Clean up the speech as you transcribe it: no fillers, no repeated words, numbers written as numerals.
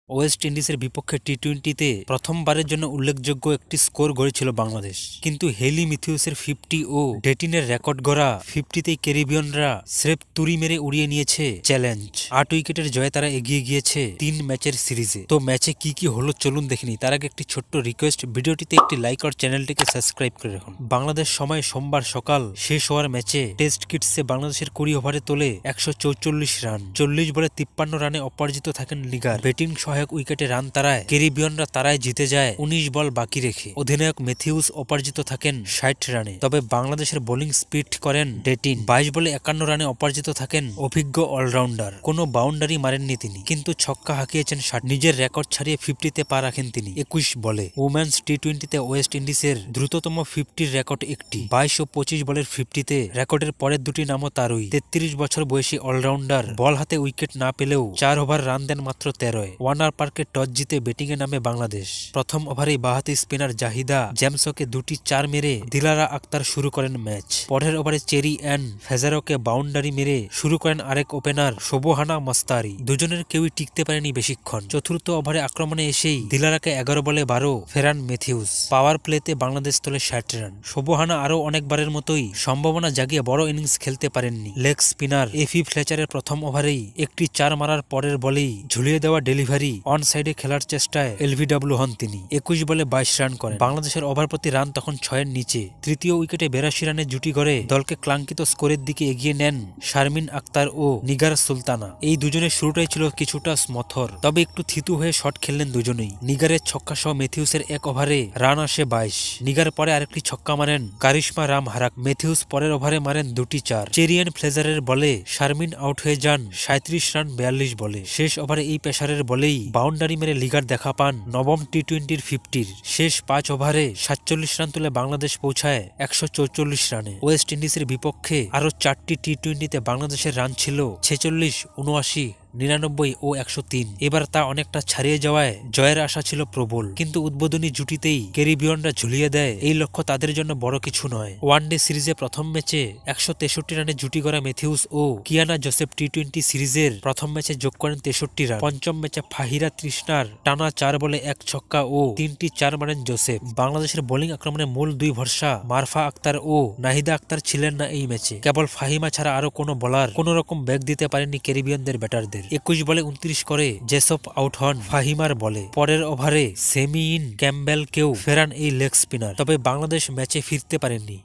West ইন্ডিজের বিপক্ষে টি-20তে প্রথমবারের জন্য উল্লেখযোগ্য একটি স্কোর গড়েছিল বাংলাদেশ, কিন্তু হেলি মিথিউসের 50 ও ডেটিনের রেকর্ড গড়া 50তেই ক্যারিবিয়ানরা স্রেফ তুড়ি মেরে উড়িয়ে নিয়েছে চ্যালেঞ্জ। 8 উইকেটের জয়ে তারা এগিয়ে গিয়েছে 3 ম্যাচের সিরিজে। তো ম্যাচে কি কি হলো চলুন দেখিনি। তার আগে একটি ছোট্ট রিকোয়েস্ট, ভিডিওটিতে একটি লাইক আর চ্যানেলটিকে সাবস্ক্রাইব করে রাখুন। বাংলাদেশ সময় সোমবার সকাল শেষ হওয়ার ম্যাচে টেস্ট কিটসে বাংলাদেশের 20 ওভারে তোলে 144 রান, 40 বলে 53 রানে অপরাজিত থাকেন লিগার। ব্যাটিং সহায়ক উইকেটে রান তারায় ক্যারিবিয়ানরা তারায় জিতে যায় 19 বল বাকি রেখে। অধিনায়ক ম্যাথিউস অপরাজিত থাকেন 60 রানে। তবে বাংলাদেশের বোলিং স্পিড করেন ডেটিন। 22 বলে 51 রানে অপরাজিত থাকেন অভিজ্ঞ অলরাউন্ডার। কোনো বাউন্ডারি মারেননি তিনি, কিন্তু ছক্কা হাঁকিয়েছেন 60। নিজের রেকর্ড ছাড়িয়ে 50তে পা রাখেন তিনি 21 বলে। উমেন্স টি-20তে ওয়েস্ট ইন্ডিজের দ্রুততম 50-র রেকর্ড একটি, 22 ও 25 বলের 50তে। রেকর্ডের পরের দুটি নামও তারই। 33 বছর বয়সী অলরাউন্ডার বল হাতে উইকেট না পেলেও 4 ওভার রান দেন মাত্র 13। ওয়ার্নার পার্কে টস জিতে ব্যাটিংয়ে নামে বাংলাদেশ। প্রথম ওভারেই বাঁহাতি স্পিনার জাহিদা জেমসকে দুটি 4 মেরে দিলারা আক্তার শুরু করেন ম্যাচ। পরের ওভারে চেরি অ্যান্ড ফেজারোকে বাউন্ডারি মেরে শুরু করেন আরেক ওপেনার শোভহানা মাস্তারি। দুজনের কেউই টিকতে পারেনি বেশিক্ষণ। চতুর্থ ওভারে আক্রমণে এসেই দিলারাকে 11 বলে 12 ফেরান ম্যাথিউস। পাওয়ার প্লেতে বাংলাদেশ তোলে 60 রান। শোভহানা আরও অনেকবারের মতোই সম্ভাবনা জাগিয়ে বড় ইনিংস খেলতে পারেননি। লেগ স্পিনার এফি ফ্লেচারের প্রথম ওভারেই একটি 4 মারার পরের বলেই ঝুলিয়ে দেওয়া ডেলিভারি অন সাইডে খেলার চেষ্টায় এলবিডব্লিউ হন তিনি। 21 বলে 22 রান করেন। বাংলাদেশের ওভার প্রতি রান তখন 6-এর নিচে। তৃতীয় উইকেটে 82 রানে জুটি গড়ে দলকে ক্লাঙ্কিত স্কোরের দিকে এগিয়ে নেন শারমিন আক্তার ও নিগার সুলতানা। এই দুজনের শুরুটাই ছিল কিছুটা স্মথর, তবে একটু থিতু হয়ে শট খেললেন দুজনেই। নিগারের ছক্কা সহ ম্যাথিউসের এক ওভারে রান আসে 22। নিগার পরে আরেকটি ছক্কা মারেন কারিশমা রাম হারাক। ম্যাথিউস পরের ওভারে মারেন দুটি 4। চেরিয়ান ফ্লেজারের বলে শারমিন আউট হয়ে যান 37 রান 42 বলে। শেষ ওভারে এই পেসারের বলেই বাউন্ডারি মেরে লিগার দেখা পান নবম টি-20র 50-র। শেষ 5 ওভারে 47 রান তুলে বাংলাদেশ পৌঁছায় 144 রানে। ওয়েস্ট ইন্ডিজের বিপক্ষে আরও 4টি টি-20তে বাংলাদেশের রান ছিল 46, 79, 99 ও 103। এবার তা অনেকটা ছাড়িয়ে যাওয়ায় জয়ের আশা ছিল প্রবল, কিন্তু উদ্বোধনী জুটিতেই ক্যারিবিয়ানরা ঝুলিয়ে দেয় এই লক্ষ্য তাদের জন্য বড় কিছু নয়। ওয়ানডে সিরিজে প্রথম ম্যাচে 163 রানে জুটি গড়া ম্যাথিউস ও কিয়ানা জোসেফ টি-20 সিরিজের প্রথম ম্যাচে যোগ করেন 63 রান। পঞ্চম ম্যাচে ফাহিরা তৃষ্ণার টানা 4 বলে 1 ছক্কা ও 3টি 4 মারেন জোসেফ। বাংলাদেশের বোলিং আক্রমণে মূল দুই ভরসা মারফা আক্তার ও নাহিদা আক্তার ছিলেন না এই ম্যাচে। কেবল ফাহিমা ছাড়া আরো কোনো বোলার কোন রকম ব্যাগ দিতে পারেননি ক্যারিবিয়ানদের ব্যাটারদের। 21 বলে 29 করে জেসপ আউট হন ফাহিমার বলে। পরের ওভারে সেমিইন ক্যাম্বেলকেও ফেরান এই লেগ স্পিনার। তবে বাংলাদেশ ম্যাচে ফিরতে পারেননি।